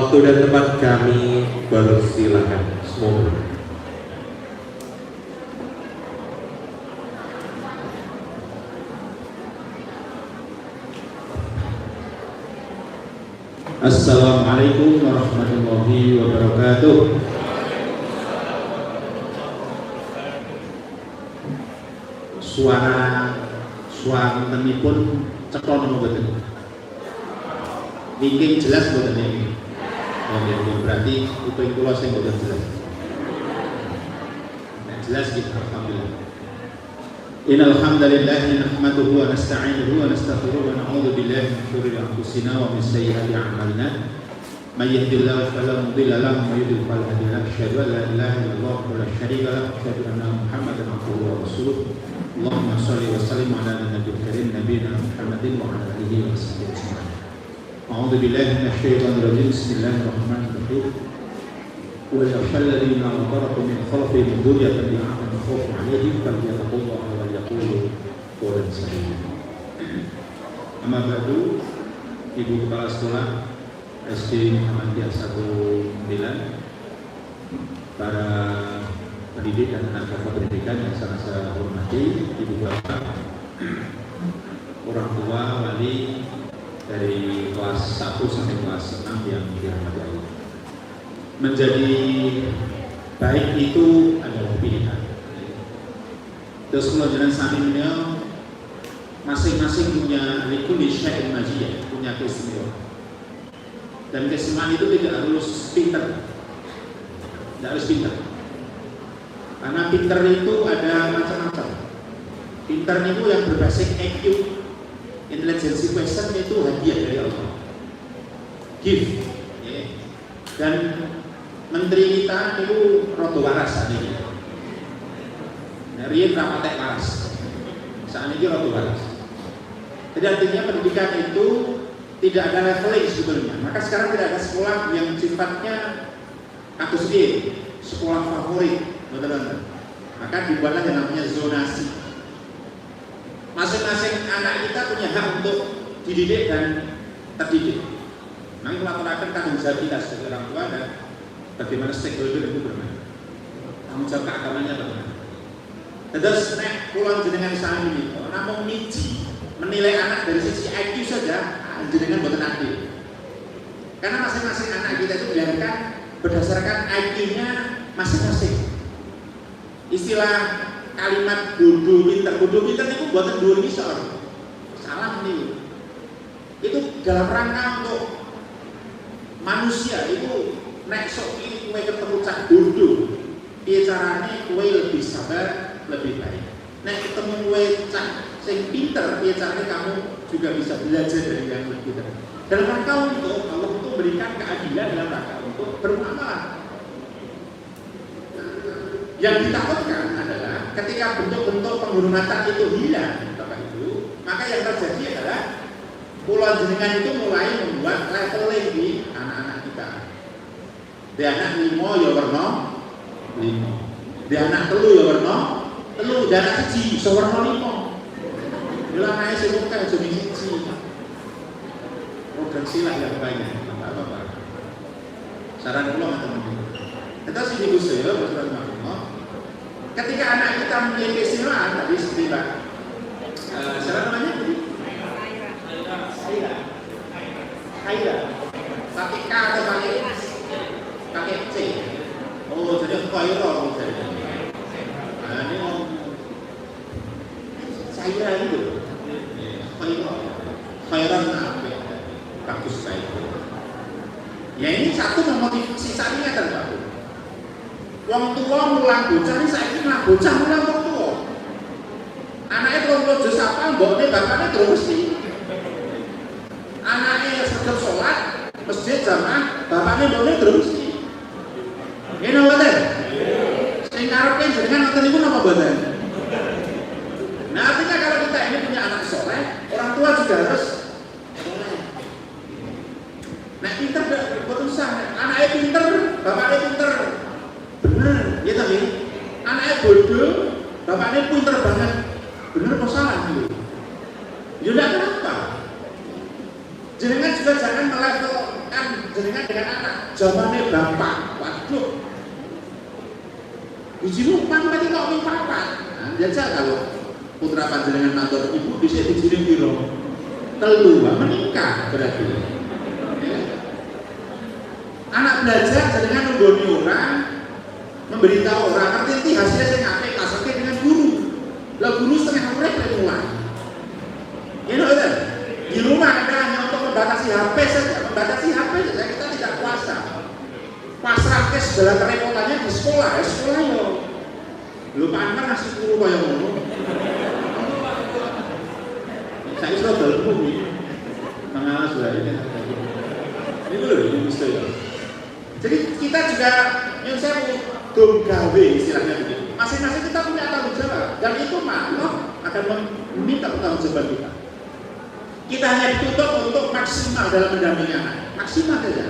Waktu dan tempat kami persilakan semua. Assalamualaikum warahmatullahi wabarakatuh. Suara pun ceklon mboten. Niki jelas mboten niki. Oh, berarti kuping kula sing mboten jelas. Nek jelas gitu alhamdulillah. Innal hamdalillah nahmaduhu wa nasta'inuhu wa nastaghfiruhu wa na'udzu billahi min shururi anfusina wa min sayyiati a'malina. May yahdihillahu fala mudilla lahu wa may yudlil fala hadiya lahu. Asyhadu an la ilaha illallah wa la syarika lahu wa asyhadu anna Muhammadan abduhu wa rasuluh. Allahumma shalli wa sallim ala nabiyil karim nabiyina Muhammadin wa ala alihi wa sahbihi ajma'in. A'udzu billahi minasyaitonir rajim. Bismillahirrahmanirrahim. Wa yakhshal ladzina yadhkuruna min khalfihim dhurriyyatan ya'lamun khawfun 'alaihim falyattaqullaha wa yaqulu qawlan sadida. Amma ba'du, Ibu Kepala Sekolah SD Muhammadiyah 19, para pendidik dan tenaga pendidikan yang sangat saya hormati, Ibu Bapak, orang tua, wali dari kelas 1 sampai kelas 6 yang dirahmati Allah. Menjadi baik itu adalah pilihan. Terus kalau jalan sami beliau masing-masing punya likuli syai'in majiyah, punya keistimewaan. Dan keistimewaan itu tidak harus pintar, tidak harus pintar. Karena pintar itu ada macam-macam. Pintar itu yang berbasis IQ, intelligence question, itu hadiah dari Allah, gift. Dan menteri kita itu rodo waras ini. Dari rapatek waras. Saat ini rodo waras. Jadi artinya pendidikan itu tidak ada leveling sebetulnya. Maka sekarang tidak ada sekolah yang sifatnya kasus A, sekolah favorit, betul-betul. Maka dibuatlah yang namanya zonasi. Masing-masing anak kita punya hak untuk dididik dan terdidik. Nanti melakukan tanggung jawab kita sebagai orang tua dan bagaimana stakeholder itu bermain. Tanggung jawab keagamannya bagaimana. Terus nek pulang jenengan sami ini, namun miji menilai anak dari sisi IQ saja, jenengan boten adil. Karena masing-masing anak kita itu dilahirkan berdasarkan IQ-nya masing-masing. Istilah kalimat bodoh pinter itu buatan dua misal. Salah nih. Itu dalam rangka untuk manusia itu nek sok iki kowe ketemu cah bodoh, piye carane kowe lebih sabar, lebih baik. Nek ketemu kowe cah sing pinter, piye carane kamu juga bisa belajar dari yang lebih pinter. Dalam rangka untuk Allah itu memberikan keadilan dalam rangka untuk bermuamalah. Yang ditakutkan adalah ketika bentuk-bentuk penghormatan itu hilang, Bapak Ibu, maka yang terjadi adalah pulau jenengan itu mulai membuat leveling di anak-anak kita. Di anak limo ya warna limo, di anak telu ya warna telu, di anak siji bisa warna limo. Bilang aja sih bukan jadi siji. Program silah yang banyak, Bapak-bapak. Saran pulau teman-teman. Kita sih ibu saya berterima ketika anak kita memiliki keistimewaan tadi seperti Pak siapa namanya tadi? Khaira pakai K atau pakai C? Oh jadi Khaira misalnya. Nah ini mau Khaira itu Khaira apa? Bagus sekali. Ya ini satu memotivasi saat ini kan Pak. Wong tua mulang bocah ini saya ini bocah mulang wong tua. Anaknya terus jus apa, mboknya bapaknya terus mesti. Anaknya sedang sholat, masjid jamaah, bapaknya mboknya terus mesti. Ini apa betul? Saya ngarepin dengan nonton itu apa betul? Nah artinya kalau kita ini punya anak soleh, orang tua juga harus soleh. Nah pinter buat usaha, anaknya pinter, bapaknya pinter. Bener, ya tapi anaknya bodoh, bapaknya pinter banget. Bener apa salah gitu? Ya enggak kenapa. Jenengan juga jangan melevelkan jenengan dengan anak. Zamannya bapak, waduh, ibu pamit itu kok papat. Jajal kalau putra panjenengan matur ibu bisa dijirim piro? Telu, menikah berarti. Ya. Anak belajar jenengan nunggoni orang, memberitahu orang, nanti hasilnya saya ngapain kasarnya dengan guru. Lah guru setengah mulai mulai. You know that? Di rumah Anda hanya untuk membatasi HP saja, kita tidak puasa. Pasrah ke segala kerepotannya di sekolah, sekolah yo. Lu pamer ngasih guru kaya ngono. Saya sudah dalam ini, mengalas sudah ini. Ini dulu, ini mesti ya. Jadi kita juga yang saya mau dom gawe istilahnya begitu. Masing-masing kita punya tanggung jawab dan itu Allah akan meminta tanggung jawab kita. Kita hanya dituntut untuk maksimal dalam mendampingi anak, maksimal saja.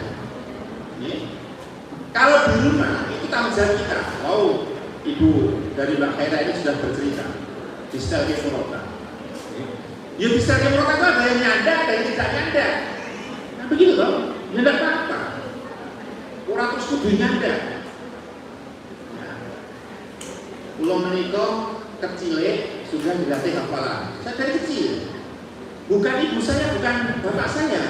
Kalau di rumah itu tanggung jawab kita. Wow, ibu dari Mbak Khaira ini sudah bercerita di style Murota. Ya di style Murota itu ada yang nyanda, ada yang tidak nyanda. Nah begitu loh, nyanda apa? Orang terus kudu nyanda. Ulang menikah kecilnya sudah dilatih hafalan. Saya dari kecil. Bukan ibu saya, bukan bapak saya.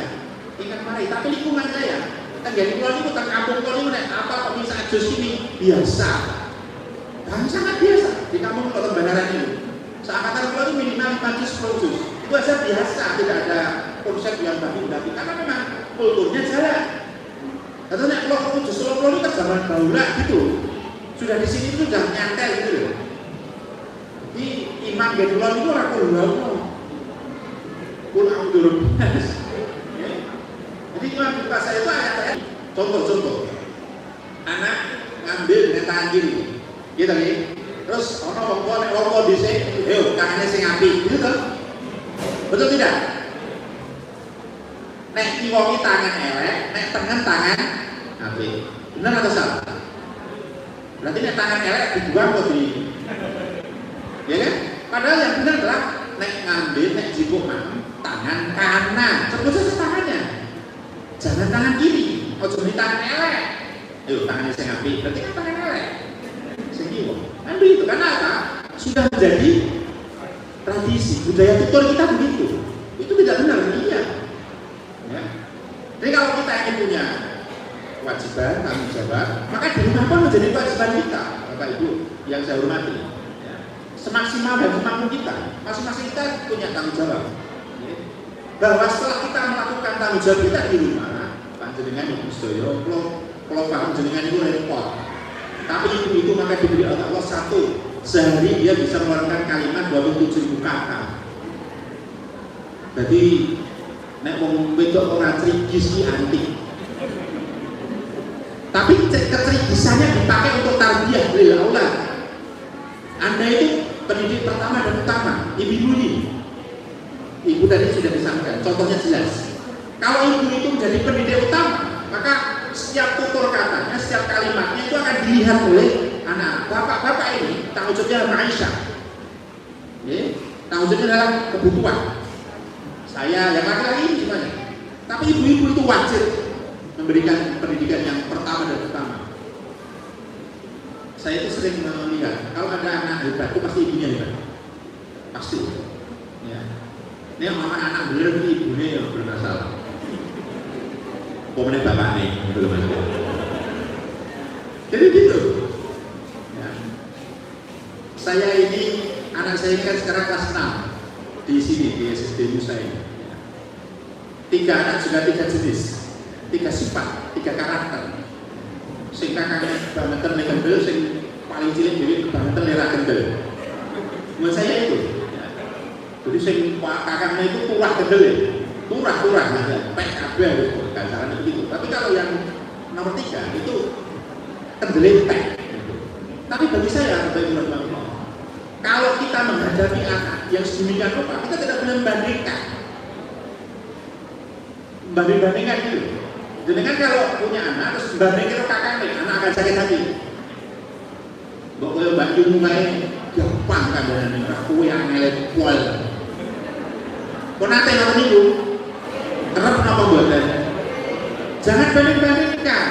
Ingat mari, tapi lingkungan saya. Kan dari pulau itu, kan kampung pulau ini, apa kok bisa ajus ini biasa. Dan sangat biasa di kampung Kota Bandaran ini. Seangkatan pulau itu minimal 5 juz, 10 juz. Itu aja biasa, tidak ada konsep yang bagus-bagus. Karena memang kulturnya jalan. Atau nek pulau juz, pulau itu kan zaman baula gitu. Sudah di sini itu sudah nyantel gitu loh. Di imam dari pulau itu orang pulau. Pulau dulu. Jadi imam buka saya itu ayat-ayat. Contoh. Anak ngambil dengan tangan kiri. Gitu nih. Terus ono wong dhisik, "Yo, tangannya sing apik." Gitu kan? Betul tidak? Nek kiwongi tangan elek, nek tengen tangan apik. Benar atau salah? Berarti nek tangan elek dibuang kok di. Ya kan? Padahal yang benar adalah nek ngambil, nek jipuk tangan kanan. Sebut saja tangannya. Jangan tangan kiri. Ojo di tangan elek. Ayo tangannya saya ngambil. Berarti kan tangan elek. Segitu. Kan begitu. Karena apa? Sudah menjadi tradisi. Budaya tutur kita begitu. Itu tidak benar. Iya. Ya. Jadi kalau kita ingin punya kewajiban, tanggung jawab, maka di rumah pun menjadi kewajiban kita, Bapak Ibu yang saya hormati. Ya. Semaksimal dan semampu kita, masing-masing kita punya tanggung jawab. Ya. Bahwa setelah kita melakukan tanggung jawab kita di rumah, panjenengan ibu sedaya, kalau paham jenengan itu repot. Tapi itu maka diberi oleh Allah satu, sehari dia bisa mengeluarkan kalimat 27.000 kata. Jadi nek wong wedok ora trigis ki antik. Tapi ketrigisannya dipakai untuk tarbiyah lil aulad. Anda itu pendidik pertama dan utama, ibu ini. Ibu tadi sudah disampaikan, contohnya jelas. Kalau ibu itu menjadi pendidik utama, maka setiap tutur katanya, setiap kalimatnya itu akan dilihat oleh anak. Bapak-bapak ini tanggung jawabnya Aisyah. Tanggung jawabnya adalah kebutuhan. Saya yang laki-laki gimana? Tapi ibu-ibu itu wajib memberikan pendidikan yang pertama dan utama. Saya itu sering melihat kalau ada anak hebat itu pasti ibunya hebat, pasti. Ya. Ini yang mama anak bener ini ibunya yang bermasalah. Pemenang bapak nih belum ada. Jadi gitu. Ya. Saya ini anak saya kan sekarang kelas 6 di sini di SSD Musa ini. 3 anak juga 3 jenis. 3 sifat, 3 karakter. Sing kakaknya kebangetan nek kendel, sing paling cilik dhewe kebangetan nek ra kendel. Menurut saya itu. Ya. Jadi sing kakaknya itu turah kendel ya. Turah ya. Pek kabeh wis ganjaran begitu. Tapi kalau yang nomor 3 itu kendel pek. Tapi bagi saya kalau kita menghadapi anak yang sedemikian rupa, kita tidak boleh membandingkan gitu. Jadi kan kalau punya anak terus bandingkan kakaknya, anak akan sakit hati. Mbok koyo banyu mulai gampang kandhane aku yang ngelet kual. Kok nate ngono niku? Kerep napa mboten? Jangan banding-bandingkan.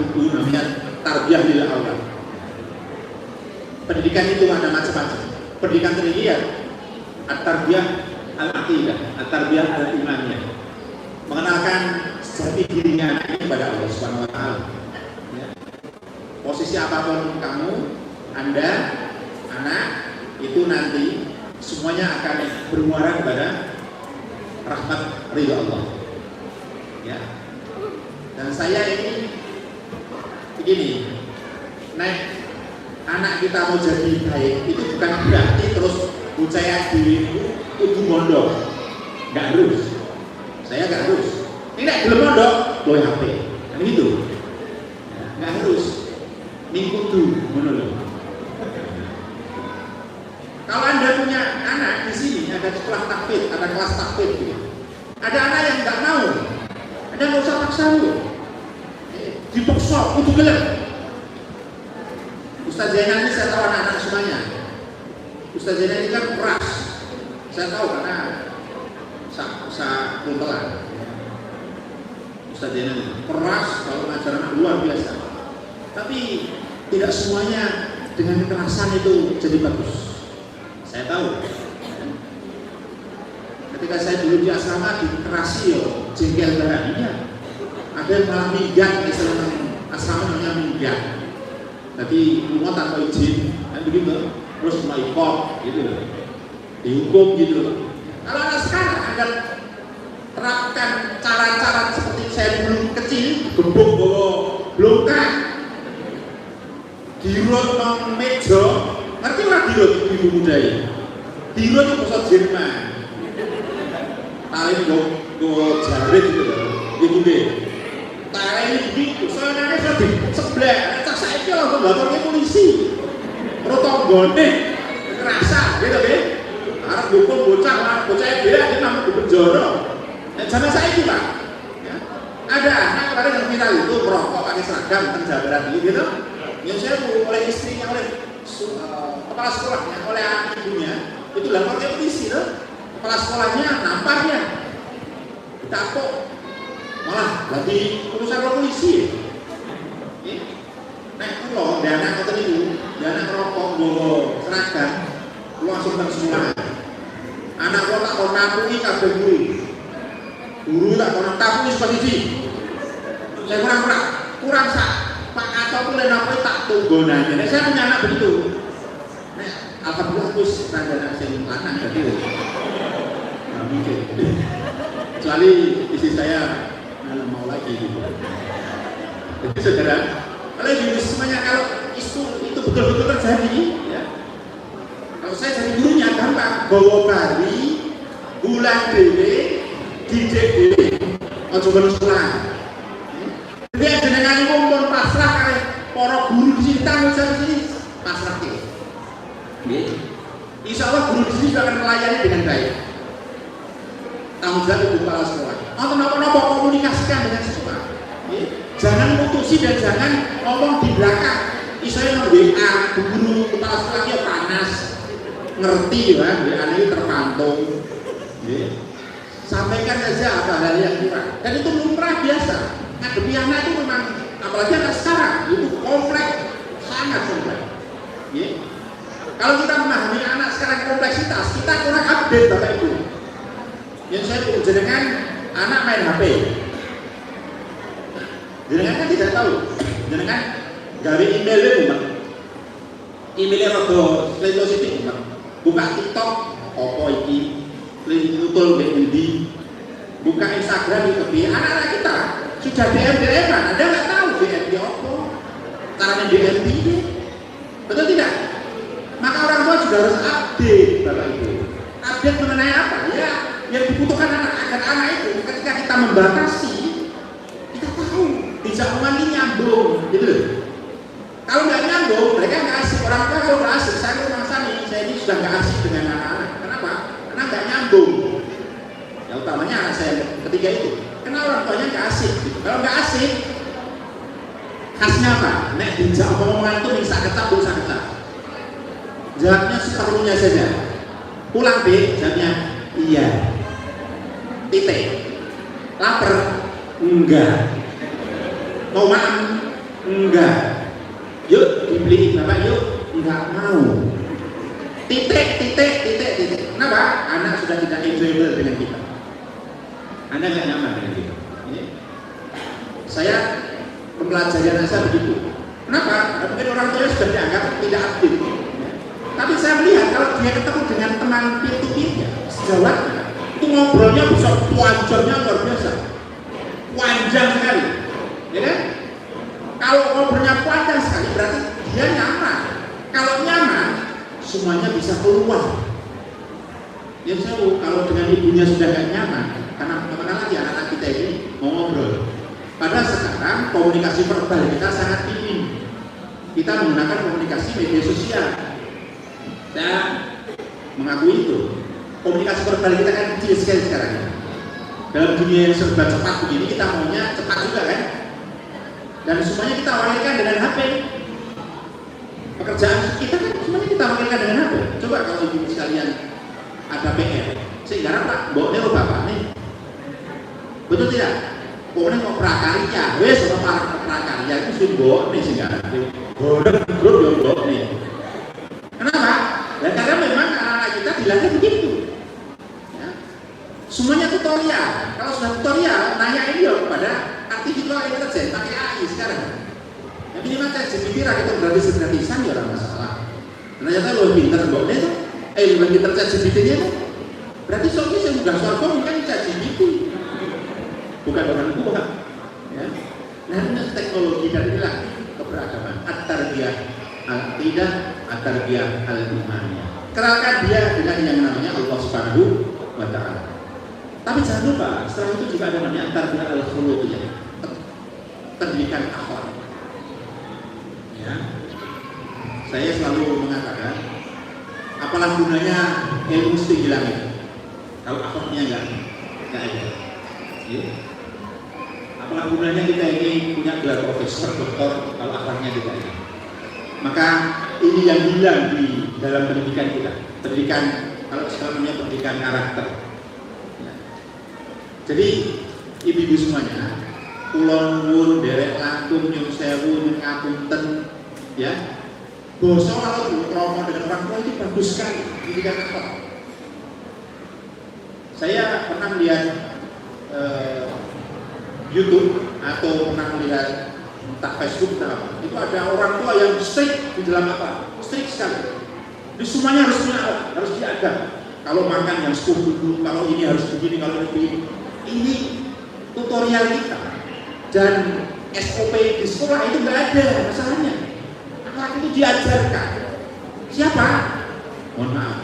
buku namanya Tarbiyah lil Aulad. Pendidikan itu ada macam-macam. Pendidikan terakhir At-Tarbiyah Al-Aqidah, At-Tarbiyah Al-Imaniyah, mengenalkan jati dirinya ini kepada Allah Subhanahu wa taala. Ya. Posisi apapun kamu, Anda, anak, itu nanti semuanya akan bermuara kepada rahmat ridha Allah. Ya. Dan saya ini begini, anak kita mau jadi baik itu bukan berarti terus percaya diri itu mondok, nggak harus. Saya nggak harus. Ini belum mondok, boleh HP, kan gitu. Nggak harus. Mingkudu, menurut. Kalau Anda punya anak di sini ada sekolah takfid, ada kelas takfid, gitu. Ada anak yang nggak mau, Anda nggak usah paksa dulu. Dipaksa, kudu gelap. Ustaz Zainal ini saya tahu anak-anak semuanya. Ustaz Zainal ini kan keras, saya tahu karena saya kumpulan. Ustaz Zainal ini keras kalau ngajar anak luar biasa. Tapi tidak semuanya dengan kekerasan itu jadi bagus. Saya tahu. Ketika saya dulu di asrama dikerasi jengkel darahnya. Ada yang malah minggat, misalnya asrama namanya minggat. Tapi rumah tanpa izin, kan begitu. Terus mulai kok, gitu, dihukum gitu. Kalau anak sekarang Anda terapkan cara-cara seperti saya dulu kecil, gebuk bawa blongkah, dirut nang meja, ngerti lah dirut ibu muda ini. Dirut itu bahasa Jerman. Tali gue jarit gitu, gitu deh. Tali begitu, soalnya saya di sebelah. Saya itu langsung lapornya polisi. Rotonggone kerasa, gitu kan? Harap hukum bocah yang bela dia namanya di penjara. Zaman saya itu Pak, ya. Ada anak kemarin yang viral itu merokok pakai seragam penjabaran gitu. Yang saya oleh istrinya, oleh kepala sekolahnya, oleh ibunya itu lapornya polisi, loh. Kepala sekolahnya nampaknya ditakut, malah lagi urusan polisi. Nah itu loh, dia anak ngoten itu, dia anak rokok, bawa seragam, langsung ke sekolah. Anak kok tak mau nampuni kabeh guru tak mau nampuni seperti saya kurang sak, Pak Kato pun nampuni tak tunggonanya. Nah, saya punya anak begitu. Nah, alhamdulillah terus tanda anak saya lanang jadi, nggak mungkin. Kecuali istri saya mau lagi gitu. Jadi saudara. Kalau di semuanya kalau itu betul-betul terjadi, ya. Kalau saya jadi gurunya gampang, bawa bari, bulan dewe, didik dewe, ojo sekolah. Jadi ada dengan ngomong pasrah kali, para guru di sini tanggung jawab di sini pasrah gitu. Insya Allah guru di sini juga akan melayani dengan baik. Tanggung jawab ibu kepala sekolah. Atau nopo-nopo komunikasikan dengan siswa. Jangan putusi dan jangan ngomong di belakang. Istilahnya WA, guru kepala sekolahnya panas, ngerti ya, WA ini terpantau. Sampaikan saja apa hal yang kurang. Dan itu lumrah biasa. Ngadepi anak itu memang, apalagi anak sekarang, itu kompleks, sangat kompleks. Kalau kita memahami anak sekarang kompleksitas, kita kurang update Bapak Ibu. Yang saya jenengan anak main HP. Jenengan kan tidak tahu, jenengan gawe emailnya bukan, emailnya rodo selesai sidik bukan, buka TikTok, opo iki, tutul di buka Instagram itu di anak-anak kita sudah DM kan, Anda nggak tahu DM opo, caranya DM ini, betul tidak? Maka orang tua juga harus update Bapak Ibu, update mengenai apa? Ya, yang dibutuhkan anak agar anak itu ketika kita membatasi, kita tahu. Bisa ini nyambung, gitu. Kalau nggak nyambung, mereka nggak asik. Orang tua kalau nggak asik, saya merasa nih, saya ini sudah nggak asik dengan anak-anak. Kenapa? Karena nggak nyambung. Yang utamanya anak saya ketiga itu. Karena orang tuanya nggak asik. Gitu. Kalau nggak asik, khasnya apa? Nek dijak omongan itu bisa kecap, bisa kecap. Jawabnya seperlunya saja. Pulang deh, jawabnya iya. Titik. Lapar? Enggak. Mau makan Enggak. Yuk dibeliin bapak yuk. Enggak mau. Titik. Kenapa? Anak sudah tidak enjoyable dengan kita. Anda nggak nyaman dengan kita. Saya mempelajari anak saya begitu. Kenapa? Mungkin orang tua sudah dianggap tidak aktif. Tapi saya melihat kalau dia ketemu dengan teman peer-to-peer-nya, sejawatnya, itu ngobrolnya bisa panjangnya luar biasa, panjang sekali, ya kan? Kalau ngobrolnya panjang sekali berarti dia nyaman. Kalau nyaman, semuanya bisa keluar. Ya saya kalau dengan ibunya sudah gak nyaman, karena kemana lagi anak-anak kita ini mau ngobrol. Padahal sekarang komunikasi verbal kita sangat minim. Kita menggunakan komunikasi media sosial. Saya mengakui itu. Komunikasi verbal kita kan kecil sekali sekarang. Dalam dunia yang serba cepat begini kita maunya cepat juga kan. Dan semuanya kita wakilkan dengan HP. Pekerjaan kita kan semuanya kita wakilkan dengan HP. Coba kalau ibu sekalian ada PR, sehingga Pak, bawa lo bapak nih. Betul tidak? Pokoknya mau prakarya, wes sama prakarya itu sudah bawa nih sehingga bodoh grup yang bawa nih. Kenapa? Ya, karena memang anak-anak kita dilatih begitu. Ya. Semuanya tutorial. Kalau sudah tutorial, nanya ini kepada artificial intelligence pakai AI sekarang. Ya minimal ChatGPT itu gratisan ya orang masalah. Ternyata lo pintar bawa itu, lebih pintar ChatGPT-nya tuh. Berarti soalnya yang udah soal mungkin ChatGPT. Bukan orang tua, ya. Nah, teknologi dan inilah keberagaman. At-tarbiyah al-aqidah, at-tarbiyah al-imaniyah. Kenalkan dia dengan yang namanya Allah Subhanahu wa Ta'ala. Tapi jangan lupa, setelah itu juga ada namanya at-tarbiyah al-khuluqiyah, pendidikan akhlak. Ya. Saya selalu mengatakan, apalah gunanya ilmu setinggi langit kalau akhlaknya enggak ada. Ya. Apalah gunanya kita ini punya gelar profesor, doktor, kalau akhlaknya tidak ada. Maka ini yang hilang di dalam pendidikan kita. Pendidikan, kalau sekarang namanya pendidikan karakter. Ya. Jadi ibu-ibu semuanya, kulon nuwun, derek langkung, nyun sewu, nyun ngapunten, ya. Boso kalau promo dengan orang tua itu bagus sekali pendidikan akhlak. Saya pernah melihat YouTube atau pernah melihat entah Facebook entah apa, itu ada orang tua yang strict di dalam apa? Strict sekali. Jadi semuanya harus punya, harus diajar. Kalau makan yang dulu, kalau ini harus begini, kalau ini begini. Ini tutorial kita dan SOP di sekolah itu nggak ada masalahnya. Akhlak itu diajarkan. Siapa? Mohon maaf,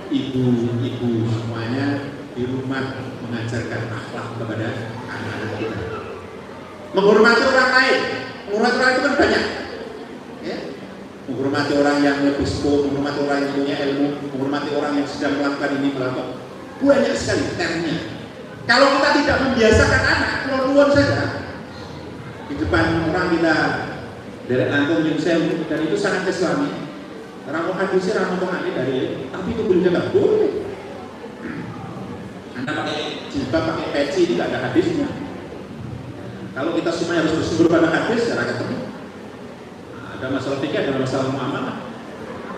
ibu-ibu semuanya di rumah mengajarkan akhlak kepada anak-anak kita. Menghormati orang lain, menghormati orang itu kan banyak, ya? Menghormati orang yang lebih sepuh, menghormati orang yang punya ilmu, menghormati orang yang sedang melakukan ini melakukan, banyak sekali termnya. Kalau kita tidak membiasakan anak, keluar saja di depan orang kita derek langkung yang sewu, dan itu sangat islami. Orang hadisnya orang ngomong dari, tapi itu boleh tidak boleh. Anda pakai jilbab, pakai peci, ini tidak ada hadisnya. Kalau kita semua harus bersumber pada hadis, ya rakyat ketemu. Ada masalah fikih, ada masalah muamalah,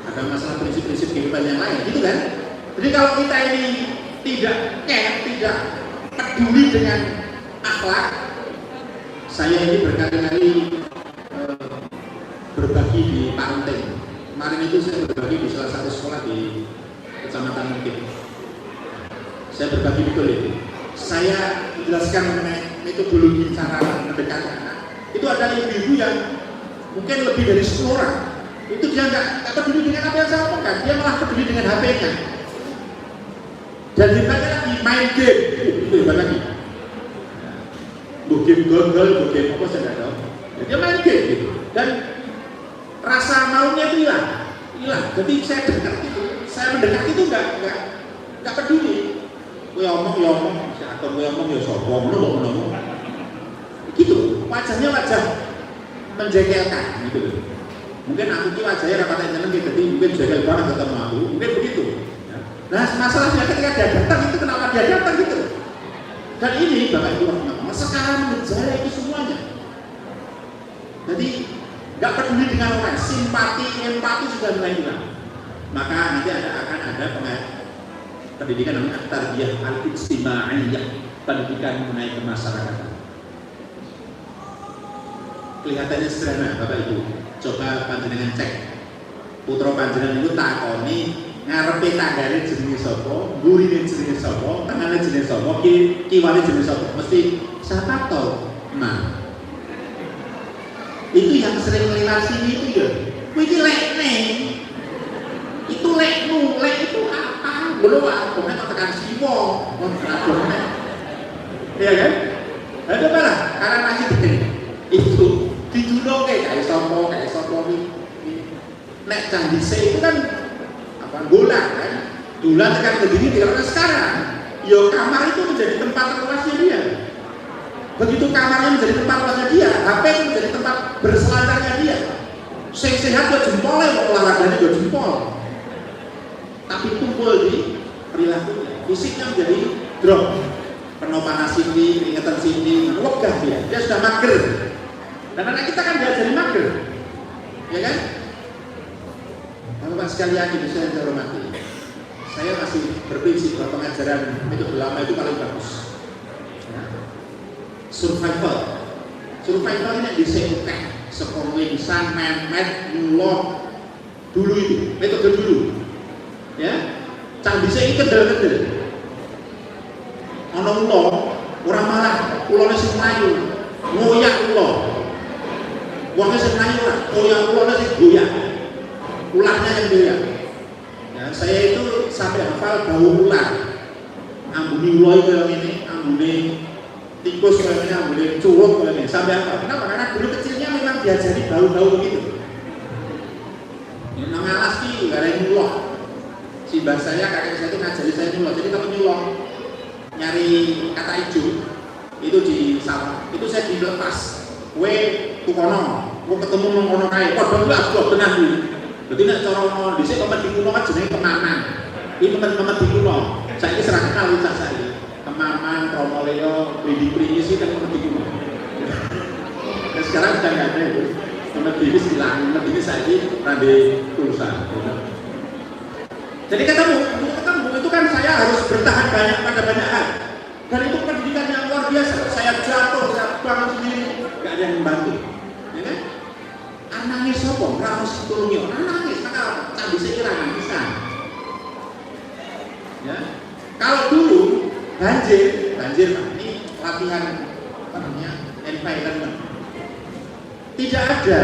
ada masalah prinsip-prinsip kehidupan yang lain, gitu kan? Jadi kalau kita ini tidak tidak peduli dengan akhlak, saya ini berkali-kali berbagi di Parenteng. Kemarin itu saya berbagi di salah satu sekolah di Kecamatan Mungkin. Saya berbagi betul itu. Saya menjelaskan mengenai metodologi cara mendekati anak. Itu ada ibu-ibu yang mungkin lebih dari 10 orang. Itu dia nggak peduli dengan apa yang saya omongkan, dia malah peduli dengan HP-nya. Dan hebatnya lagi main game, itu hebat lagi. Game gol, game apa saya nggak tahu. Dia main game gitu. Dan rasa maunya itu hilang. Jadi saya dekat itu, saya mendekat itu nggak peduli. Gue omong, atau gue omong ya sopong, ngomong. Gitu, wajahnya wajah menjengkelkan gitu. Mungkin aku ki wajahnya rapatnya nyeneng gitu, jadi mungkin jengkel banget ketemu aku, mungkin begitu. Nah masalahnya ketika dia datang itu kenapa dia datang gitu. Dan ini Bapak Ibu sekarang menjadi itu semuanya. Jadi nggak peduli dengan orang, simpati, empati sudah mulai hilang. Maka nanti akan ada pendidikan namanya tarbiyah al-ijtimaiyah, pendidikan mengenai kemasyarakatan. Kelihatannya sederhana, Bapak Ibu. Coba panjenengan cek. Putra panjenengan itu takoni ngarepe tanggane jenenge sapa, mburine jenenge sapa, tengane jenenge sapa, kiwane jenenge sapa. Mesti siapa tahu. Nah, itu yang sering lewat sini itu ya. Kuwi iki lekne. Itu lekmu, lek itu apa? Belum aku kan tekan siwo, mon radone. Iya kan? Ada apa? Karena masih itu dijudoke kayak sapa iki. Nek candi itu kan apa bola kan? Bola tekan Kediri karena sekarang yo kamar itu menjadi tempat terluasnya dia. Begitu kamarnya menjadi tempat terluasnya dia, HP itu menjadi tempat berselancarnya dia. Sing sehat yo jempole, olahraganya yo jempol. Tapi kumpul di perilakunya, fisiknya menjadi drop. Penuh panas sini, keringetan sini, wegah dia sudah mager. Dan anak kita kan diajari mager, ya kan? Bapak sekalian ini saya hormati. Saya masih berprinsip bahwa pengajaran metode lama itu paling bagus. Ya. Survival ini disebutkan sekolah insan, memet, nyulok dulu itu, metode dulu. Ya, cang bisa ini kendel-kendel. Ono ulo, orang malah ulone sing mlayu, ngoyak ulo. Wonge sing mlayu ora, ngoyak ulone sing goyak. Ulahnya yang goyak. Ya, saya itu sampai hafal bau ular. Ambune ulo itu yang ini, ambune tikus kayak ini, ambune curut kayak ini, sampai hafal. Kenapa? Karena dulu kecilnya memang diajari bau-bau begitu. Yang nang alas ki gak ada nyulok. Si mbak saya, kakek saya itu ngajari saya nyulok. Jadi kalau nyulok nyari kata hijau itu di sawah, itu saya dilepas. Kue tukono, mau ketemu mengkono kae. Padahal itu aku benar dulu. Jadi nek cara dhisik pemet di kuno kan jenenge kemaman. Iki pemet di kuno. Saiki serah kenal cah saiki. Kemaman, Promoleo, Pringis itu kan pemet di kuno. Dan sekarang sudah enggak ada itu. Pemet hilang, pemet saiki rande tulisan. Jadi ketemu itu kan saya harus bertahan banyak pada banyak hal. Dan itu pendidikan yang luar biasa. Saya jatuh, saya bangun sendiri, nggak ada yang membantu. Ya kan? Anangnya sopo, ramus tulungi, anangnya maka tak bisa kira bisa. Ya, kalau dulu banjir Pak, ini latihan apa namanya environment. Tidak ada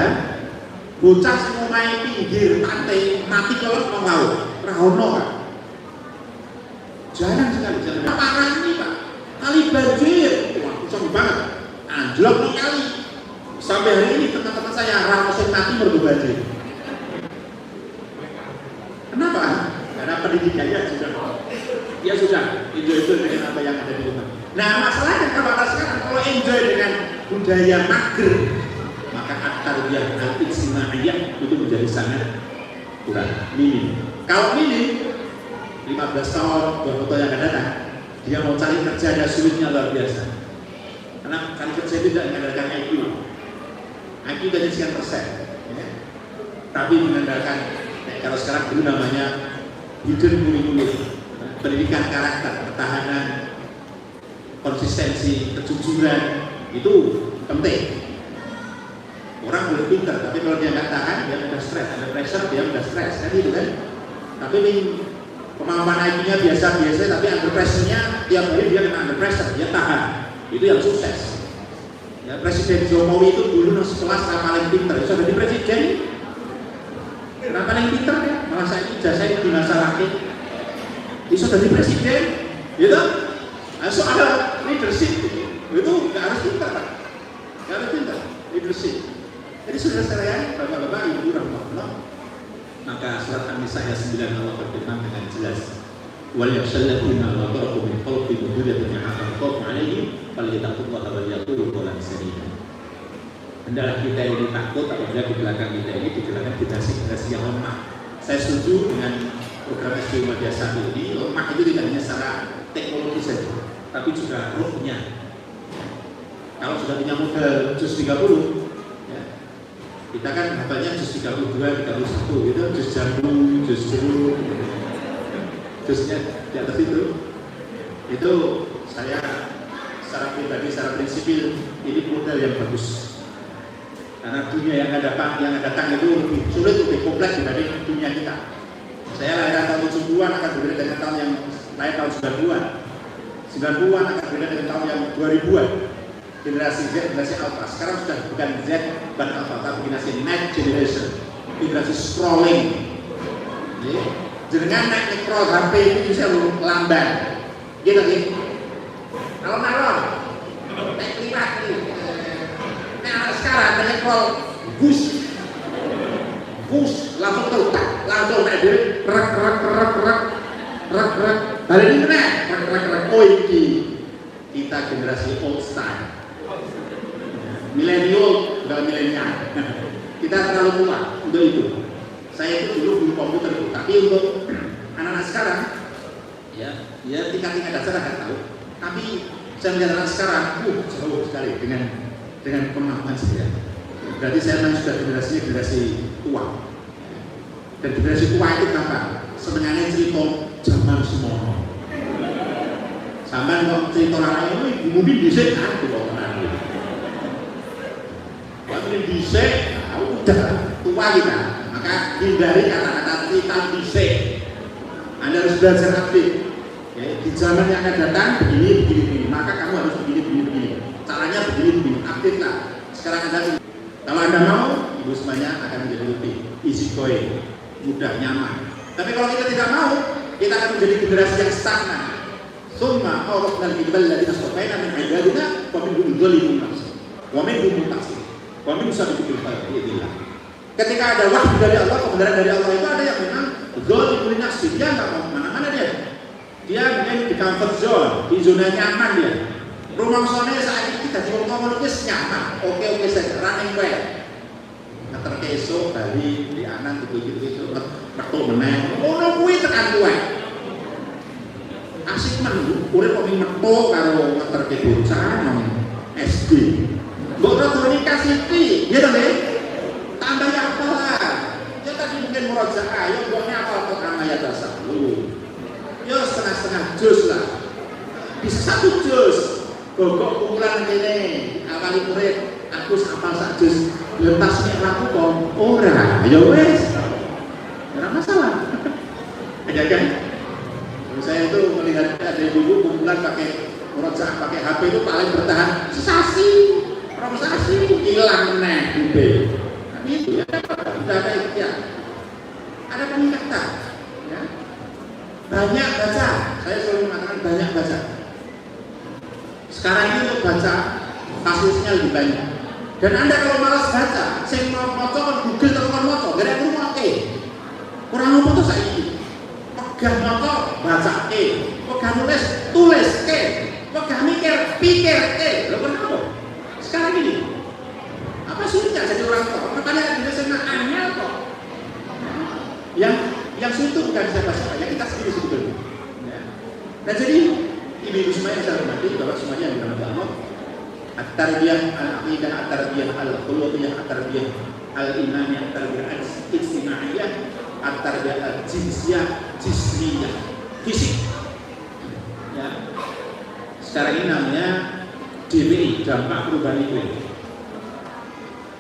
bocah semua main pinggir pantai mati kalau mau laut, rahono Pak. Jarang sekali, jarang. Parah ini Pak, kali banjir, wah kosong banget, anjlok nih kali. Sampai hari ini teman-teman saya ramosin mati mergo banjir. Kenapa? Karena pendidikannya sudah enjoy dengan apa yang ada di rumah. Nah masalahnya kalau sekarang kalau enjoy dengan budaya mager, maka at-tarbiyah al-ijtimaiyah itu menjadi sangat kurang, minim. Kalau minim 15 tahun buat yang akan datang, dia mau cari kerja ada sulitnya luar biasa. Karena cari kerja itu tidak mengandalkan IQ dari sekian persen, ya. Tapi mengandalkan kalau sekarang dulu namanya hidden kurikulum, pendidikan karakter, ketahanan, konsistensi, kejujuran itu penting. Orang boleh pintar, tapi kalau dia nggak tahan, dia mudah stres. Ada pressure, dia mudah stres, kan itu kan. Tapi kemampuan IQ-nya biasa-biasa, tapi under pressure-nya tiap hari dia kena under pressure, dia tahan. Itu yang sukses. Ya, Presiden Jokowi itu dulu sekelas paling pintar, sudah jadi presiden. Kenapa paling pintar ya? Malah saya ijazah itu dimasalahkan. Itu sudah jadi presiden, gitu. Nah, soal leadership itu nggak harus pintar, Pak. Nggak harus pintar, leadership. Jadi sudah sekalian, bapak-bapak, ibu rahmatullah. Maka surat An-Nisa ayat 9 Allah berfirman dengan jelas. Wal yakhshalladzina la tarqu min qalbi mudulatin ya'aqab alaihim falyattaqullaha wa liyaqulu qawlan sadida. Hendaklah kita ini takut apabila di belakang kita ini digunakan generasi yang lemah. Saya setuju dengan program SD Muhammadiyah ini. Lemah itu tidak hanya secara teknologi saja, tapi juga rohnya. Kalau sudah punya modal juz 30, ya, Kita kan hafalnya juz 32, 31 itu juz jamu, juz jeruk, juznya di atas itu saya secara pribadi, secara prinsipil ini modal yang bagus karena dunia yang akan datang itu lebih sulit, lebih kompleks dibanding dunia kita. Saya lahir tahun 70-an akan berbeda dengan tahun yang lahir tahun 90-an 90-an akan berbeda dengan tahun yang 2000-an. Generasi Z, generasi Alpha. Sekarang sudah bukan Z dan Alpha, tapi generasi Next Generation, generasi scrolling. Jangan naik scroll HP itu bisa lambat, gitu nih. Kalau naik lipat nih. Nah sekarang naik scroll gus langsung naik diri, kerak. Hari ini naik, kerak. Oh ini kita generasi old style. Milenial, bukan milenial. Kita terlalu tua untuk itu. Saya itu dulu belum komputer itu, tapi untuk anak-anak sekarang, ya tingkat dasar nggak tahu. Tapi saya melihat anak sekarang, jauh sekali dengan pemahaman saya. Berarti saya memang sudah generasi tua. Dan generasi tua itu apa? Senengannya cerita zaman semono. Sampai kok cerita orang ini mungkin bisa kan waktu bisa, udah tua kita, maka hindari kata-kata cerita bisa. Anda harus belajar update. Di zaman yang akan datang begini, maka kamu harus begini. Caranya begini, update lah. Sekarang Anda, kalau Anda mau, ibu semuanya akan menjadi lebih easy going, mudah, nyaman. Tapi kalau kita tidak mau, kita akan menjadi generasi yang stagnan. Summa awrasna al-ibal ladina istafaina min ibadina wa minhum dzalimun nafsi wa minhum muqtasid wa minhum sabiqul khairillah. Ketika ada wahyu dari Allah, kebenaran dari Allah itu ada yang memang dzalimun nafsi, dia enggak mau kemana-mana dia mungkin di comfort zone, di zona nyaman dia. Rumah sonnya saat ini kita di ngomong itu nyaman, oke saja, running well. Ngeter kesuk bali di anak gitu metu meneh. Ono kuwi tekan kuwe. Asik men, urip kok metu karo ngeterke bocah nang SD. Mbok ora nikah siti, ya to, Nek? Tambah ya apa lah. Ya tadi mungkin murojaah, ya mbokne apa kok amaya dasar. Ya setengah jus lah. Bisa 1 jus. Gogok kumpulan kene, awali murid, aku hafal sak jus. Lentas nek laku kok ora. Ya wis. Ora masalah. Ya kan? Saya itu melihat ada ibu kumpulan pakai murojaah pakai HP itu paling bertahan sesasi, hilang nih gitu. Tapi itu ya sudah ada ikhtiar, ada peningkatan. Ya. Banyak baca, saya selalu mengatakan banyak baca. Sekarang ini untuk baca kasusnya lebih banyak. Dan Anda kalau malas baca, saya mau kan Google terus moco, gak ada rumah kurang apa tuh saya ini. Pegah motor, baca pegah tulis pegah mikir, lo kenapa? Sekarang ini apa sulitnya jadi orang tua? Makanya kita senang angel kok. Yang sulit itu bukan siapa-siapa, yang kita sendiri sebetulnya. Nah jadi ibu-ibu semuanya saya hormati, bapak semuanya yang dirahmati Allah. At-tarbiyah al-aqidah, at-tarbiyah al-khuluqiyah, at-tarbiyah al-imaniyah, at-tarbiyah al-ijtimaiyah, at-tarbiyah al-jinsiyah, jismiyah, fisik. Ya. Sekarang ini namanya DPI, dampak perubahan iklim.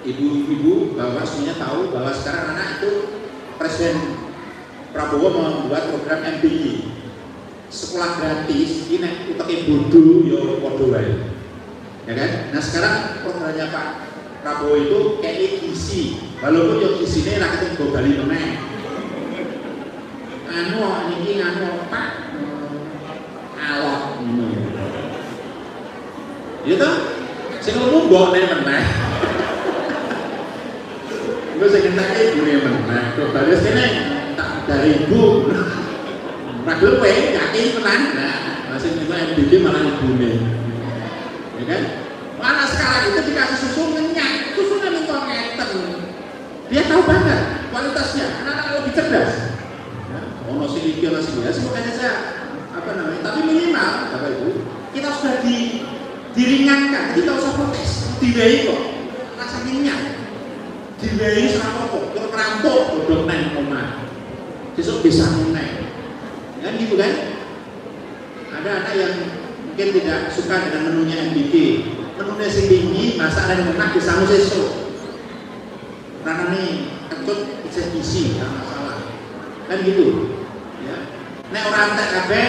Ibu-ibu, bapak semuanya tahu bahwa sekarang anak itu Presiden Prabowo membuat program MBY, sekolah gratis. Ini utaknya bodoh, yo bodoh wae. Ya kan? Nah sekarang programnya Pak Prabowo itu kayak gizi, walaupun yo gizinya rakyat yang Bali meneh. Ini Pak alok. Iya toh? Sing ngomong mbok nek meneh. Gue sing enake ibune meneh. Kok bales kene tak dari ibu. Ragil kowe yakin tenan. Nah, masih nilai MBG malah ibune. Ya kan? Mana sekarang itu dikasih susu ngenyak, susunya minta ngeten. Dia tahu banget kualitasnya, anak-anak lebih cerdas. Ono sing iki ono sing ya, semoga saja tapi minimal Bapak Ibu, kita sudah diringankan, jadi tidak usah protes, tidak kok, rasa minyak. diwehi serampok, terus kerampok, bodok neng omah. Besok bisa neng, kan gitu kan? Ada anak yang mungkin tidak suka dengan menunya MBK, menunya sing tinggi, masakan yang enak bisa sesuk. Karena nih ketut bisa isi, nggak masalah, kan gitu. Ya, nek orang tak kabeh,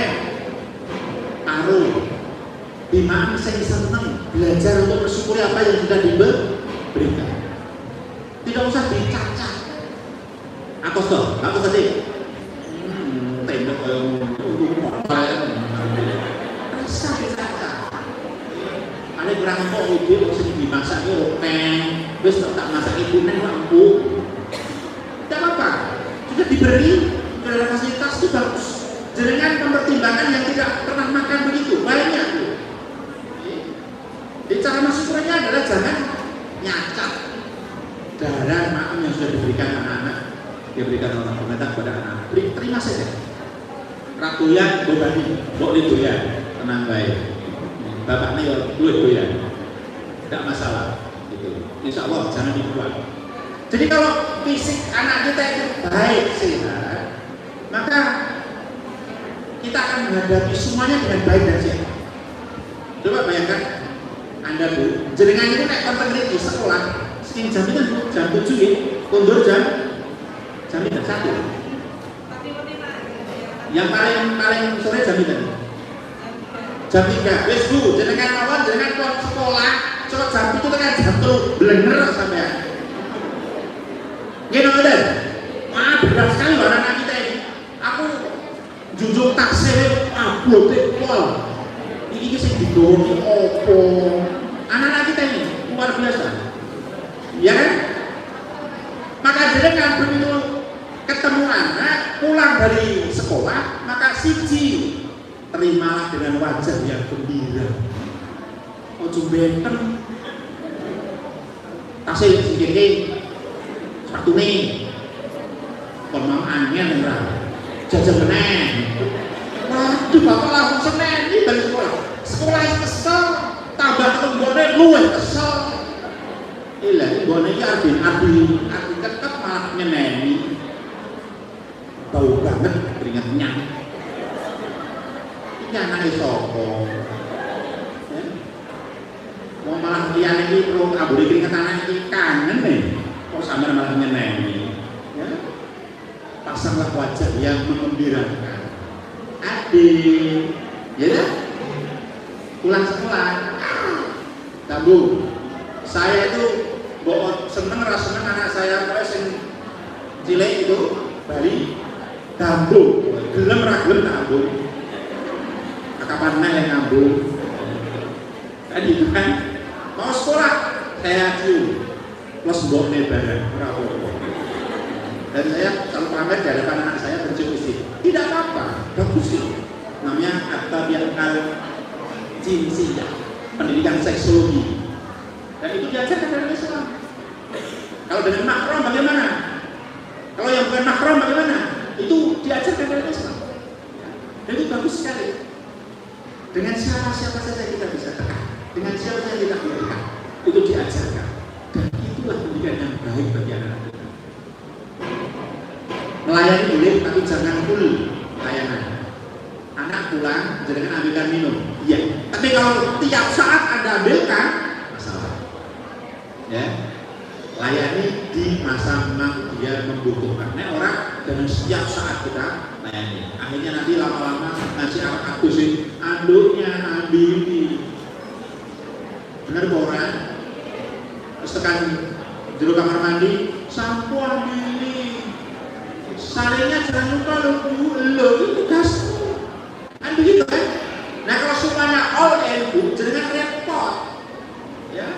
paruh. Bima saya senang belajar untuk bersyukuri apa yang sudah diberikan. Tidak usah dicacat. Aku tadi. Tembak rasa dicacat. Ada berang kok ibu harus dimasak rokeng, terus tak masak ibu neng lampu. Tidak apa-apa. Sudah diberi fasilitas itu bagus. Jangan mempertimbangkan yang tidak pernah makan begitu banyak tuh. Jadi cara bersyukurnya adalah jangan nyacat darah makan yang sudah diberikan anak-anak, diberikan orang pemerintah kepada anak-anak. Terima saja. Ratuyan bobani, bok itu ya, tenang baik. Bapaknya ya duit ya, tidak masalah. Gitu. Insya Allah jangan dibuat. Jadi kalau fisik anak kita itu baik sehat, maka kita akan menghadapi semuanya dengan baik dan sehat. Coba bayangkan. Anda Bu, jenengan itu naik konten di sekolah, sekian jaminan jam 7 ya, kondur jaminan 1. Yang paling sore jaminan jam 3. Wes Bu, jenengan lawan, jenengan ke sekolah, coba jam itu kan jam 3 blenger sampean. Gini udah, wah berat sekali anak kita ini. Aku junjung taksir, blotek pol. Ini sih digorong opo. Anak-anak kita ini luar biasa, ya kan? Maka jenengan begitu ketemu anak pulang dari sekolah, maka siji terimalah dengan wajah yang gembira. Ojo benten, tasih sedikit, satu nih, kalau angin enggak, jajan meneng. Waduh, bapak langsung seneng nih dari sekolah. Sekolah yang kesel. Tambah tenggone luwih kesel. Iya, tenggone iki arti tetep malah nyeneni. Bau banget keringetnya. Iki anake sapa? Ya. Mau malah liyane iki pro ambune keringetan iki kangen nih. Kok sampeyan malah nyeneni. Ya. Pasanglah wajah yang mengembirakan. Adik, ya kan? Pulang sekolah. Tambu, saya itu seneng anak saya mulai sing cilik itu Bali tambu, gelem ragilem tambu. Kapan yang ngambu? Tadi itu kan mau sekolah saya cium plus bokne bareng rapopo. Dan saya kalau pamer di hadapan anak saya bercium istri. Tidak apa-apa, bagus sih. Namanya at-tabi'al jinsiyah. Pendidikan seksologi, dan itu diajarkan dalam Islam. Kalau dengan mahram bagaimana? Kalau yang bukan mahram bagaimana? Itu diajarkan dalam Islam. Dan itu bagus sekali. Dengan siapa saja kita bisa dekat, dengan siapa saja kita berikan, itu diajarkan. Dan itulah pendidikan yang baik bagi anak-anak kita. Melayani boleh, tapi jangan full layanan. Anak pulang, jangan ambilkan minum. Iya. Tapi kalau tiap saat Anda ambilkan, masalah. Ya. Layani di masa memang dia membutuhkan. Nah, orang dengan setiap saat kita layani. Akhirnya nanti lama-lama ngasih aku sih, anduknya ambil. Benar orang? Terus tekan juru kamar mandi, sampo ambil. Salingnya jangan lupa lo itu gas. Kan begitu kan? Nah kalau semuanya all and jangan repot ya.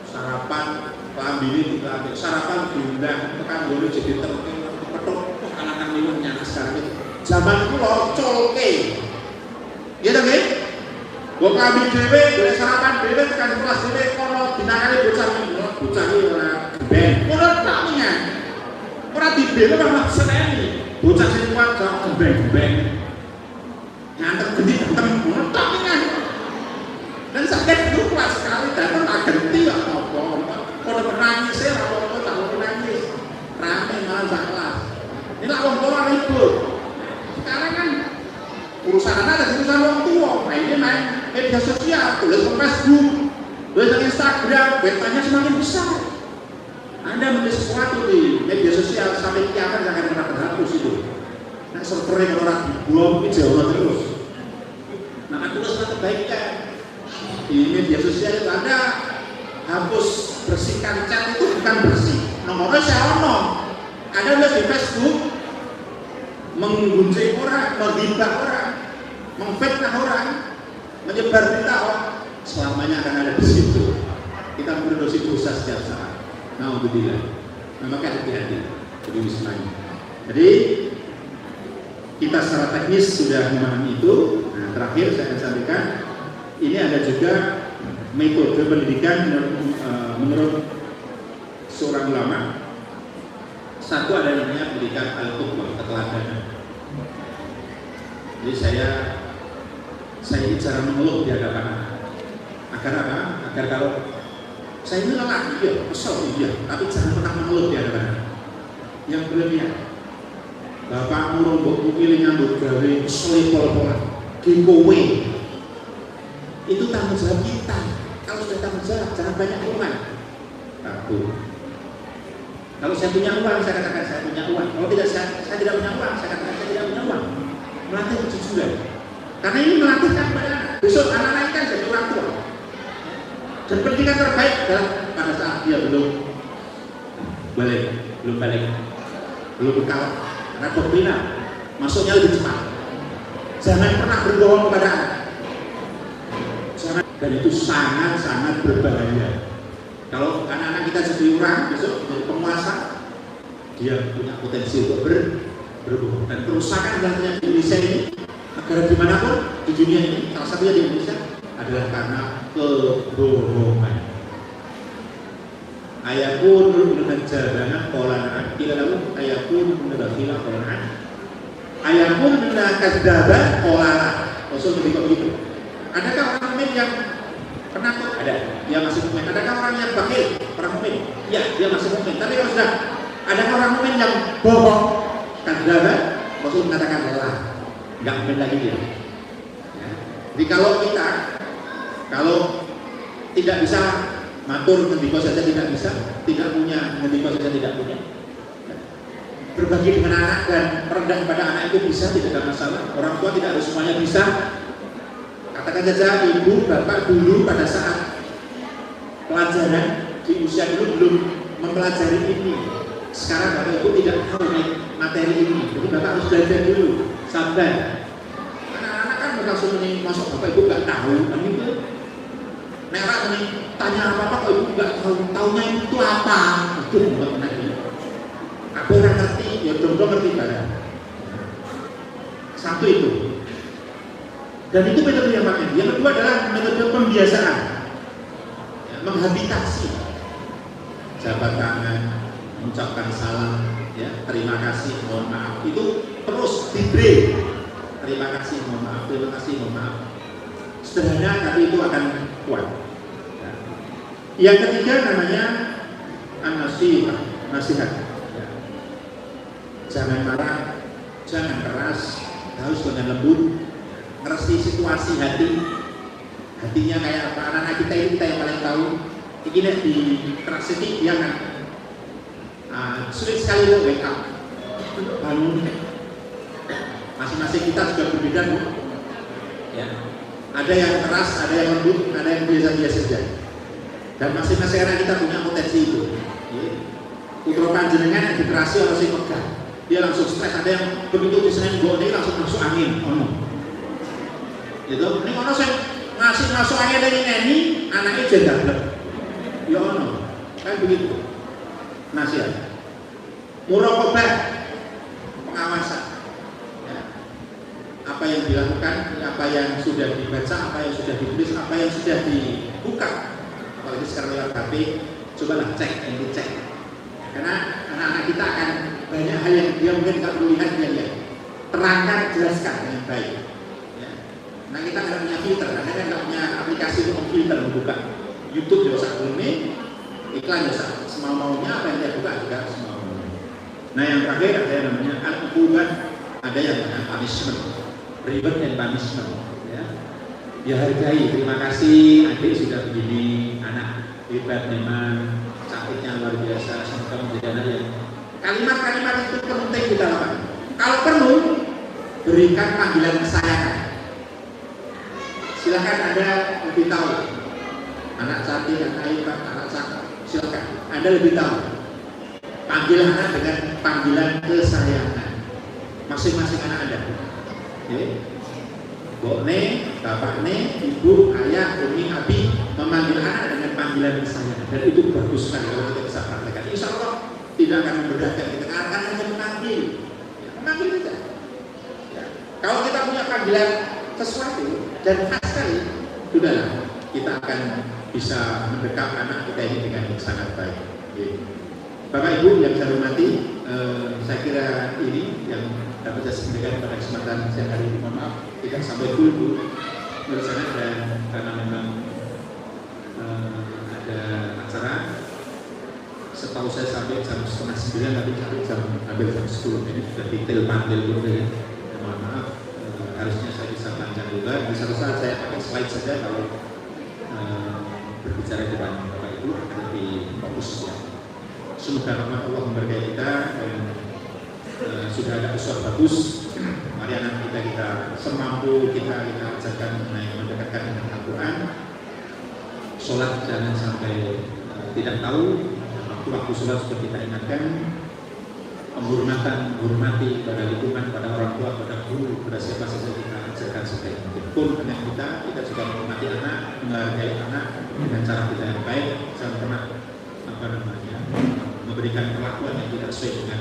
Sarapan ambil juga ambil sarapan diundang tekan dulu jadi terpenting petuk anak-anak minumnya sekarang itu zaman itu locolke ya tak ya? Gue ambil dewe, boleh sarapan dewe tekan kelas dewe kalau dinakali bocah ini orang ben menurut kaminya orang dibeli orang seneni bocah sini kuat jauh ben ngantar gede datang menurut kan dan sampai itu kelas sekali datang tak ganti ya apa kalau menangis saya apa Ini lah orang tua ribut. Sekarang kan urusan anak dan urusan orang tua. Nah ini main media sosial, tulis ke Facebook, tulis ke Instagram, betanya semakin besar. Anda menulis sesuatu di media sosial sampai kiamat akan pernah terhapus itu. Nah servernya orang dibuang ini jauh terus. Maka tulislah kebaikan di media sosial itu. Anda hapus bersihkan chat itu bukan bersih. Nomornya saya Anda nulis di Facebook menggunjing orang, menghibah orang, memfitnah orang, menyebar berita hoax, selamanya akan ada di situ. Kita berdosa dosa setiap saat. Alhamdulillah. Nah, maka hati-hati jadi wismanya. Jadi kita secara teknis sudah memahami itu. Nah, terakhir saya akan sampaikan ini ada juga metode pendidikan menurut seorang ulama. Satu ada namanya pendidikan al-qudwah, keteladanan. Jadi saya bicara mengeluh di hadapan anak. Agar apa? Agar kalau saya ini lelaki, ya, kesel, iya, tapi jangan pernah mengeluh di hadapan anak. Yang berlebihan. Bapakmu rombokmu pilih nyambut gawe, kesel pol-polan, dikowe. Itu tanggung jawab kita. Kalau sudah tanggung jawab, jangan banyak uang. Satu. Kalau saya punya uang, saya katakan saya punya uang. Kalau tidak, saya tidak punya uang, saya katakan saya tidak punya uang. Melatih kejujuran. Karena ini melatihkan pada anak. Besok anak-anak kan jadi orang tua. Dan pendidikan terbaik adalah pada saat dia belum balik, belum bekal. Karena doktrinal masuknya lebih cepat. Jangan pernah berbohong kepada anak. Dan itu sangat-sangat berbahaya. Kalau anak-anak kita jadi orang besok jadi penguasa, dia punya potensi untuk berbohong. Dan kerusakan dalamnya Indonesia ini, negara dimanapun di dunia ini, salah satunya di Indonesia adalah karena kebohongan. Ayakun dengan jabana kolanaan, tidak lalu ayakun dengan hilang kolanaan. Ayakun dengan kadzdzaba kolanaan. Rasul begitu. Adakah orang mukmin yang penakut? Ada, dia masih mukmin. Adakah orang yang bakhil? Orang mukmin? Ya, dia masih mukmin. Tapi kalau sudah ada orang mukmin yang bohong, kadzdzaba, Rasul mengatakan lelah, nggak mukmin lagi dia. Ya. Jadi kalau tidak bisa matur ngendiko saja tidak bisa, tidak punya ngendiko saja tidak punya. Berbagi dengan anak dan merendah pada anak itu bisa, tidak ada masalah. Orang tua tidak harus semuanya bisa. Katakan saja ibu, bapak dulu pada saat pelajaran di usia dulu belum mempelajari ini. Sekarang bapak ibu tidak tahu materi ini, jadi bapak harus belajar dulu, sabar. Anak-anak kan langsung masuk bapak ibu nggak tahu, kan gitu. Merah nih tanya apa kok ibu nggak tahu, taunya itu apa? Itu buat nanti. Aku orang ngerti, ya dong ngerti barang. Satu itu. Dan itu metode yang pakai. Yang kedua adalah metode pembiasaan, ya, menghabitasi, jabat tangan, mengucapkan salam, ya, terima kasih, mohon maaf, itu terus diberi. Terima kasih, mohon maaf, terima kasih, mohon maaf. Sederhana tapi itu akan kuat. Ya. Yang ketiga namanya an-nasihah, nasihat. Ya. Jangan marah, jangan keras, harus dengan lembut. Ngerti situasi hatinya kayak apa. Anak-anak kita ini kita yang paling tahu. Ini di tragedi dia kan sulit sekali untuk wake up, bangun. Masing-masing kita juga berbeda, Bu. Ya. Ada yang keras, ada yang lembut, ada yang biasa-biasa saja. Dan masing-masing anak kita punya potensi itu. Putra panjenengan yang dikerasi oleh si pegang, dia langsung stres. Ada yang begitu disini gue langsung masuk angin, gitu. Ini ono sing ngasih masuk angin ini anaknya jendak. Ya ono, kayak begitu. Nasihat, muraqabah, pengawasan. Ya. Apa yang dilakukan, apa yang sudah dibaca, apa yang sudah ditulis, apa yang sudah dibuka. Apalagi sekarang lewat HP, cobalah cek, yang dicek. Karena anak-anak kita akan banyak hal yang dia mungkin tidak perlu lihat, dia lihat. Terangkan, jelaskan dengan baik. Nah kita nggak punya filter, karena kita nggak punya aplikasi untuk memfilter, membuka YouTube ya usah ini, iklan ya usah semau-maunya, apa yang dia buka juga semau-maunya. Nah yang terakhir ada yang namanya al-uqubat, ada yang namanya punishment, reward and punishment. Ya hargai, terima kasih adik sudah begini, anak hebat memang, sakitnya luar biasa, semoga menjadi anak yang kalimat-kalimat itu penting kita lakukan. Kalau perlu berikan panggilan kesayangan. Silakan Anda lebih tahu, anak cantik, anak hebat, anak cakep, silakan Anda lebih tahu. Panggil anak dengan panggilan kesayangan masing-masing anak Anda. Okay. Bokne, bapakne, ibu, ayah, umi, abi memanggil anak dengan panggilan kesayangan, dan itu bagus sekali kalau kita bisa praktekkan. Insya Allah tidak akan memberatkan kita, akan hanya memanggil, ya, memanggil saja. Ya. Kalau kita punya panggilan sesuatu dan khas sekali, sudahlah kita akan bisa mendekat anak kita ini dengan sangat baik. Ya. Bapak Ibu yang saya hormati, saya kira ini yang dapat saya sampaikan pada kesempatan siang hari ini. Mohon maaf tidak sampai dulu menurut saya, dan karena memang ada acara, setahu saya sampai jam 8:30, tapi jam hampir jam 10 ini sudah detail panggil dulu ya. Mohon maaf, harusnya saya bisa panjang juga. Di satu saat saya pakai slide saja kalau berbicara depan Bapak Ibu akan lebih fokus ya. Semoga rahmat Allah memberkahi kita, dan sudah ada usaha bagus. Mari anak kita semampu kita ajarkan mengenai mendekatkan dengan Al-Quran. Sholat jangan sampai tidak tahu. Waktu sholat sudah kita ingatkan. Menghormati pada lingkungan, pada orang tua, pada guru, pada siapa saja kita ajarkan sebaik mungkin. Pun dengan kita juga menghormati anak, menghargai anak dengan cara kita yang baik. Jangan pernah memberikan perlakuan yang tidak sesuai dengan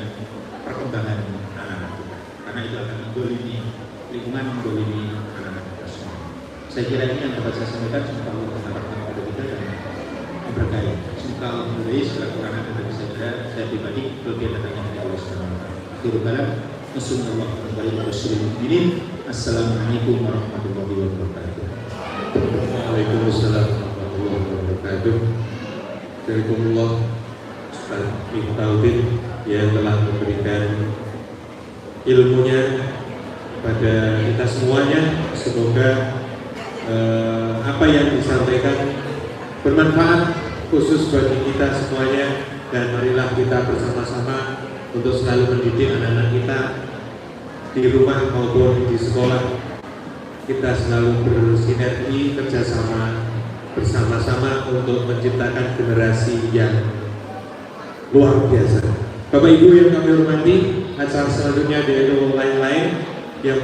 perkembangan anak-anak kita, karena itu akan mendolimi lingkungan, mendolimi anak-anak kita semua. Saya kira ini yang dapat saya sampaikan. Semoga Allah menambahkan kepada kita dan memberkahi. Semoga Allah memberi segala kekurangan yang bisa saya pribadi kelebihan datangnya dari Allah Subhanahu wa taala. Akhirul kalam, Assalamualaikum warahmatullahi wabarakatuh. Waalaikumsalam warahmatullahi wabarakatuh. Jazakumullah Ustaz Miftahudin yang telah memberikan ilmunya kepada kita semuanya. Semoga apa yang disampaikan bermanfaat khusus bagi kita semuanya, dan marilah kita bersama-sama untuk selalu mendidik anak-anak kita di rumah maupun di sekolah. Kita selalu bersinergi, kerjasama bersama-sama untuk menciptakan generasi yang luar biasa. Bapak Ibu yang kami hormati, acara selanjutnya yaitu lain-lain yang